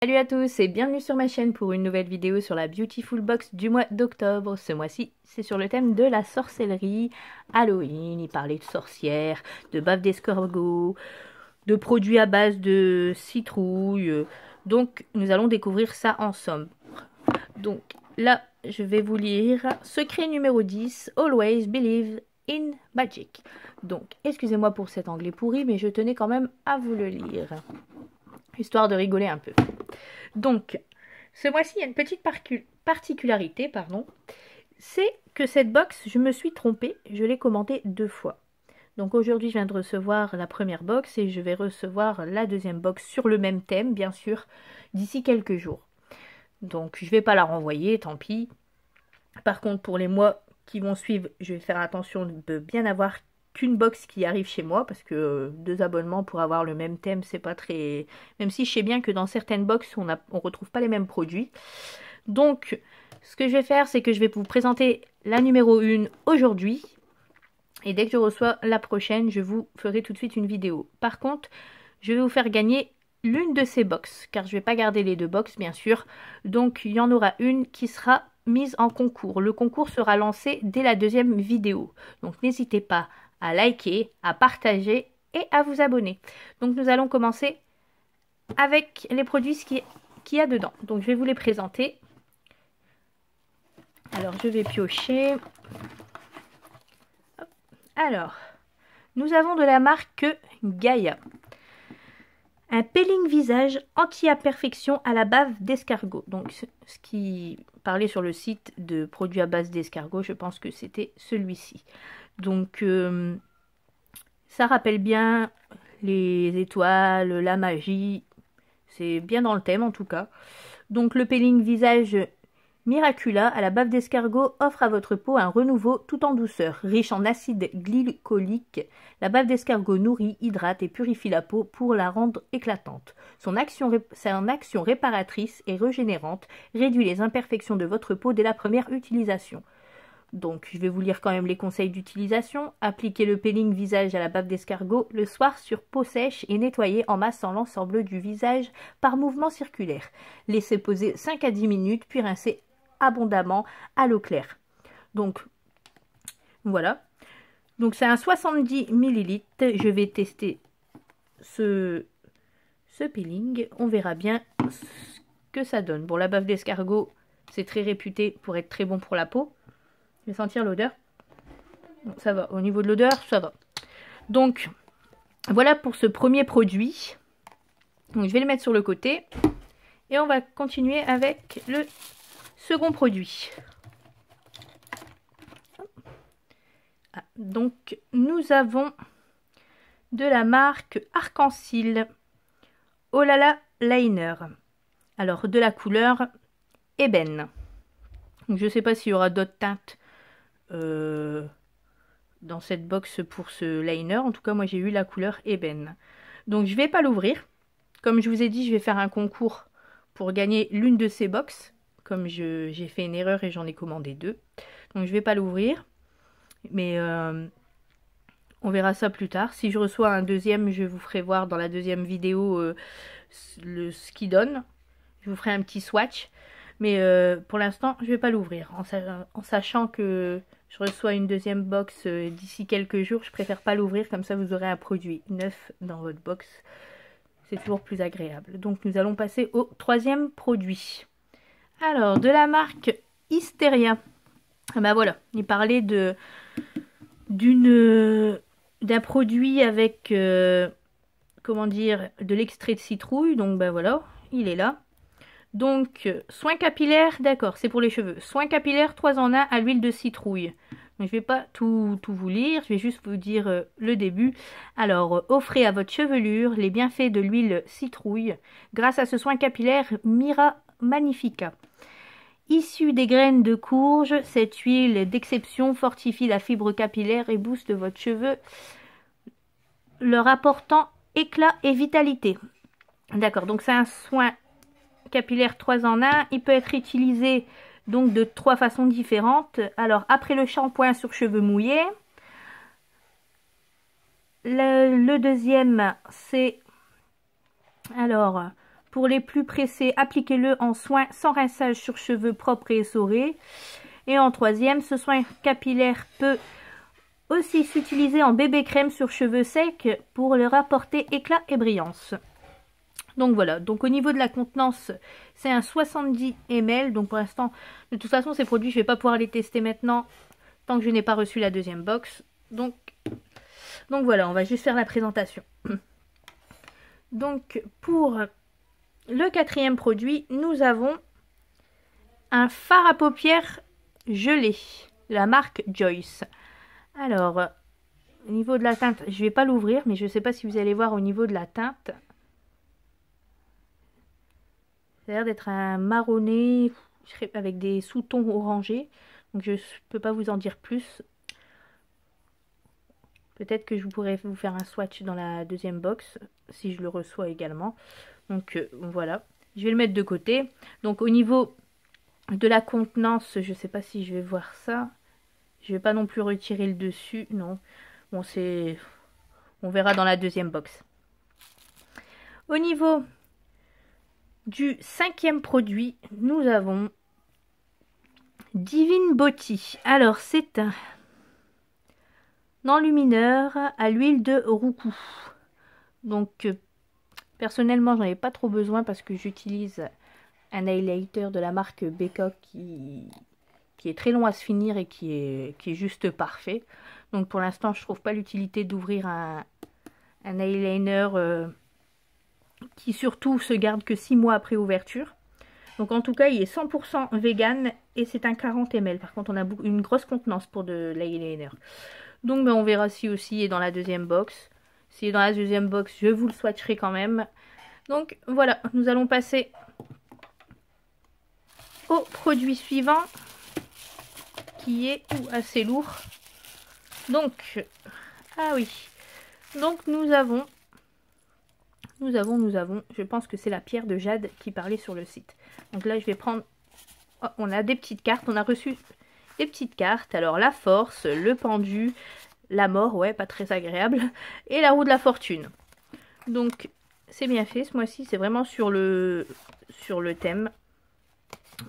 Salut à tous et bienvenue sur ma chaîne pour une nouvelle vidéo sur la Beautiful Box du mois d'octobre. Ce mois-ci, c'est sur le thème de la sorcellerie, Halloween. Il parlait de sorcières, de bave d'escargot, de produits à base de citrouille. Donc, nous allons découvrir ça ensemble. Donc, là, je vais vous lire secret numéro 10, Always Believe in Magic. Donc, excusez-moi pour cet anglais pourri, mais je tenais quand même à vous le lire, histoire de rigoler un peu. Donc, ce mois-ci, il y a une petite particularité, c'est que cette box, je me suis trompée, je l'ai commandée 2 fois. Donc aujourd'hui, je viens de recevoir la première box et je vais recevoir la deuxième box sur le même thème, bien sûr, d'ici quelques jours. Donc, je ne vais pas la renvoyer, tant pis. Par contre, pour les mois qui vont suivre, je vais faire attention de bien avoir qu'une box qui arrive chez moi, parce que 2 abonnements pour avoir le même thème, c'est pas très... Même si je sais bien que dans certaines boxes, on retrouve pas les mêmes produits. Donc, ce que je vais faire, c'est que je vais vous présenter la numéro 1 aujourd'hui. Et dès que je reçois la prochaine, je vous ferai tout de suite une vidéo. Par contre, je vais vous faire gagner l'une de ces boxes, car je ne vais pas garder les 2 boxes, bien sûr. Donc, il y en aura une qui sera mise en concours. Le concours sera lancé dès la deuxième vidéo. Donc, n'hésitez pas à liker, à partager et à vous abonner. Donc, nous allons commencer avec les produits qu'il y a dedans. Donc, je vais vous les présenter. Alors, je vais piocher. Alors, nous avons de la marque Gaïa. Un peeling visage anti-imperfection à la bave d'escargot. Donc, ce qui parlait sur le site de produits à base d'escargot, je pense que c'était celui-ci. Donc, ça rappelle bien les étoiles, la magie. C'est bien dans le thème en tout cas. Donc, le peeling visage Miracula à la bave d'escargot offre à votre peau un renouveau tout en douceur. Riche en acide glycolique, la bave d'escargot nourrit, hydrate et purifie la peau pour la rendre éclatante. Son action réparatrice et régénérante réduit les imperfections de votre peau dès la première utilisation. Donc, je vais vous lire quand même les conseils d'utilisation. Appliquez le peeling visage à la bave d'escargot le soir sur peau sèche et nettoyez en massant l'ensemble du visage par mouvement circulaire. Laissez poser 5 à 10 minutes, puis rincez abondamment à l'eau claire. Donc, voilà. Donc, c'est un 70 ml. Je vais tester ce peeling. On verra bien ce que ça donne. Bon, la bave d'escargot, c'est très réputé pour être très bon pour la peau. Je vais sentir l'odeur. Bon, ça va. Au niveau de l'odeur, ça va. Donc, voilà pour ce premier produit. Donc, je vais le mettre sur le côté. Et on va continuer avec le second produit. Ah, donc, nous avons de la marque Arc-en-Ciel Olala Liner. Alors, de la couleur ébène. Donc, je ne sais pas s'il y aura d'autres teintes dans cette box pour ce liner. En tout cas, moi, j'ai eu la couleur ébène. Donc, je ne vais pas l'ouvrir. Comme je vous ai dit, je vais faire un concours pour gagner l'une de ces boxes. Comme j'ai fait une erreur et j'en ai commandé 2. Donc, je ne vais pas l'ouvrir. Mais on verra ça plus tard. Si je reçois un deuxième, je vous ferai voir dans la deuxième vidéo ce qu'il donne. Je vous ferai un petit swatch. Mais pour l'instant, je ne vais pas l'ouvrir. En sachant que je reçois une deuxième box d'ici quelques jours, je préfère pas l'ouvrir. Comme ça, vous aurez un produit neuf dans votre box. C'est toujours plus agréable. Donc, nous allons passer au troisième produit. Alors, de la marque Hysteria. Ah ben voilà, il parlait d'un produit avec, comment dire, de l'extrait de citrouille. Donc, ben voilà, il est là. Donc, soin capillaire, d'accord, c'est pour les cheveux. Soin capillaire 3 en 1 à l'huile de citrouille. Donc, je ne vais pas tout vous lire, je vais juste vous dire le début. Alors, offrez à votre chevelure les bienfaits de l'huile citrouille grâce à ce soin capillaire Mira Magnifica. Issue des graines de courge, cette huile d'exception fortifie la fibre capillaire et booste votre cheveu, leur apportant éclat et vitalité. D'accord, donc c'est un soin capillaire 3 en 1. Il peut être utilisé donc de 3 façons différentes. Alors, après le shampoing sur cheveux mouillés. Le deuxième, c'est alors Pour les plus pressés, appliquez-le en soin sans rinçage sur cheveux propres et essorés. Et en troisième, ce soin capillaire peut aussi s'utiliser en bébé crème sur cheveux secs pour leur apporter éclat et brillance. Donc voilà, donc au niveau de la contenance, c'est un 70 ml. Donc pour l'instant, de toute façon, ces produits, je ne vais pas pouvoir les tester maintenant tant que je n'ai pas reçu la deuxième box. Donc voilà, on va juste faire la présentation. Donc pour le quatrième produit, nous avons un fard à paupières gelé, la marque Joyce. Alors, au niveau de la teinte, je ne vais pas l'ouvrir, mais je ne sais pas si vous allez voir au niveau de la teinte. Ça a l'air d'être un marronné avec des sous-tons orangés. Donc je ne peux pas vous en dire plus. Peut-être que je pourrais vous faire un swatch dans la deuxième box, si je le reçois également. Donc voilà, je vais le mettre de côté. Donc au niveau de la contenance, je ne sais pas si je vais voir ça. Je ne vais pas non plus retirer le dessus, non. Bon, on verra dans la deuxième box. Au niveau du cinquième produit, nous avons Divine Body. Alors, c'est un enlumineur à l'huile de roucou. Donc, personnellement, j'en ai pas trop besoin parce que j'utilise un highlighter de la marque Beko qui est très long à se finir et qui est juste parfait. Donc, pour l'instant, je trouve pas l'utilité d'ouvrir un eyeliner qui surtout se garde que 6 mois après ouverture. Donc en tout cas, il est 100% vegan et c'est un 40 ml. Par contre, on a une grosse contenance pour de l'eyeliner. Donc on verra si aussi il est dans la deuxième box. S'il est dans la deuxième box, je vous le swatcherai quand même. Donc voilà, nous allons passer au produit suivant qui est assez lourd. Donc, ah oui, donc nous avons, je pense que c'est la pierre de jade qui parlait sur le site. Donc là, je vais prendre, oh, on a des petites cartes, on a reçu des petites cartes. Alors, la force, le pendu, la mort, ouais, pas très agréable, et la roue de la fortune. Donc, c'est bien fait, ce mois-ci, c'est vraiment sur le thème.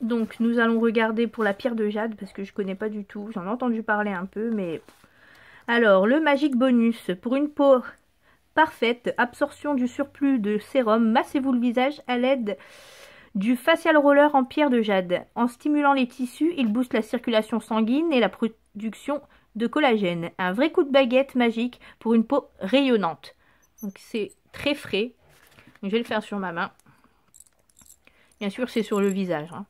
Donc, nous allons regarder pour la pierre de jade, parce que je connais pas du tout, j'en ai entendu parler un peu, mais... Alors, le magique bonus, pour une peau... parfaite, absorption du surplus de sérum, massez-vous le visage à l'aide du facial roller en pierre de jade. En stimulant les tissus, il booste la circulation sanguine et la production de collagène. Un vrai coup de baguette magique pour une peau rayonnante. Donc c'est très frais. Je vais le faire sur ma main. Bien sûr, c'est sur le visage, hein,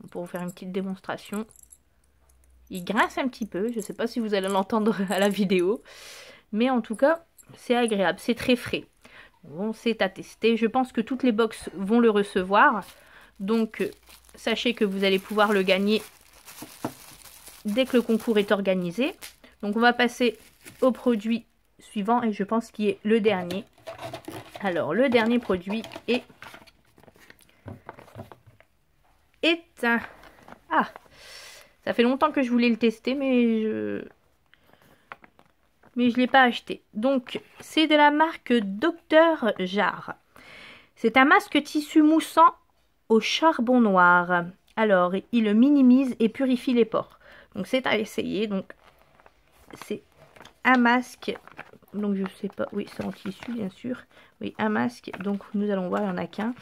pour vous faire une petite démonstration. Il grince un petit peu, je ne sais pas si vous allez l'entendre à la vidéo. Mais en tout cas... c'est agréable, c'est très frais. Bon, c'est à tester. Je pense que toutes les box vont le recevoir. Donc, sachez que vous allez pouvoir le gagner dès que le concours est organisé. Donc, on va passer au produit suivant. Et je pense qu'il est le dernier. Alors, le dernier produit est un... Ah, ça fait longtemps que je voulais le tester, mais je ne l'ai pas acheté. Donc, c'est de la marque Dr Jart. C'est un masque tissu moussant au charbon noir. Alors, il minimise et purifie les pores. Donc, c'est à essayer. Donc, c'est un masque. Donc, je sais pas. Oui, c'est en tissu, bien sûr. Oui, un masque. Donc, nous allons voir, il n'y en a qu'un.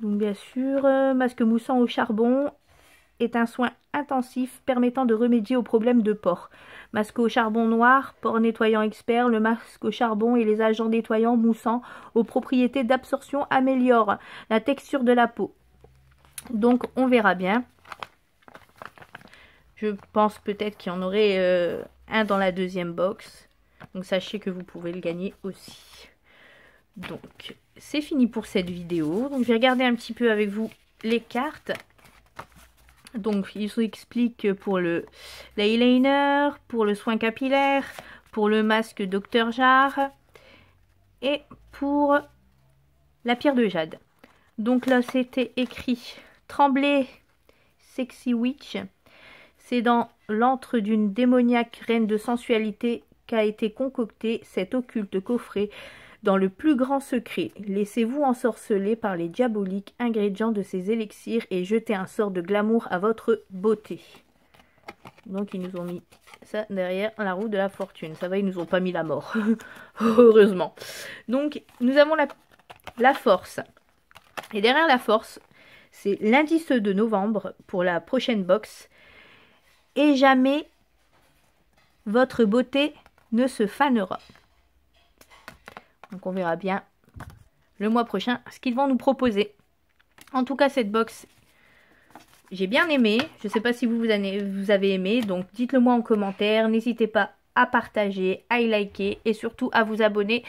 Donc, bien sûr, masque moussant au charbon est un soin intensif permettant de remédier aux problèmes de pores. Masque au charbon noir, pores nettoyant expert, le masque au charbon et les agents nettoyants moussants aux propriétés d'absorption améliorent la texture de la peau. Donc on verra bien. Je pense peut-être qu'il y en aurait un dans la deuxième box. Donc sachez que vous pouvez le gagner aussi. Donc c'est fini pour cette vidéo. Donc je vais regarder un petit peu avec vous les cartes. Donc, il vous explique pour l'eyeliner, pour le soin capillaire, pour le masque Dr Jart et pour la pierre de jade. Donc là, c'était écrit « Tremblay Sexy Witch ». C'est dans l'antre d'une démoniaque reine de sensualité qu'a été concocté cet occulte coffret dans le plus grand secret. Laissez-vous ensorceler par les diaboliques ingrédients de ces élixirs et jetez un sort de glamour à votre beauté. Donc ils nous ont mis ça derrière la roue de la fortune. Ça va, ils nous ont pas mis la mort. Heureusement. Donc nous avons la force. Et derrière la force, c'est l'indice de novembre pour la prochaine box. Et jamais votre beauté ne se fanera. Donc on verra bien le mois prochain ce qu'ils vont nous proposer. En tout cas, cette box, j'ai bien aimé. Je ne sais pas si vous avez aimé. Donc dites-le moi en commentaire. N'hésitez pas à partager, à liker et surtout à vous abonner.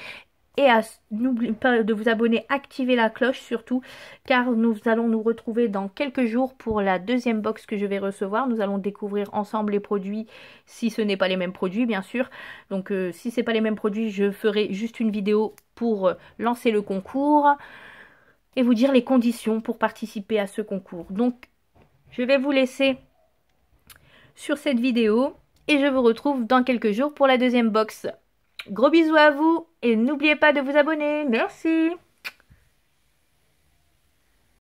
Et n'oubliez pas de vous abonner, activer la cloche surtout, car nous allons nous retrouver dans quelques jours pour la deuxième box que je vais recevoir. Nous allons découvrir ensemble les produits, si ce n'est pas les mêmes produits bien sûr. Donc si ce n'est pas les mêmes produits, je ferai juste une vidéo pour lancer le concours et vous dire les conditions pour participer à ce concours. Donc je vais vous laisser sur cette vidéo et je vous retrouve dans quelques jours pour la deuxième box. Gros bisous à vous et n'oubliez pas de vous abonner. Merci.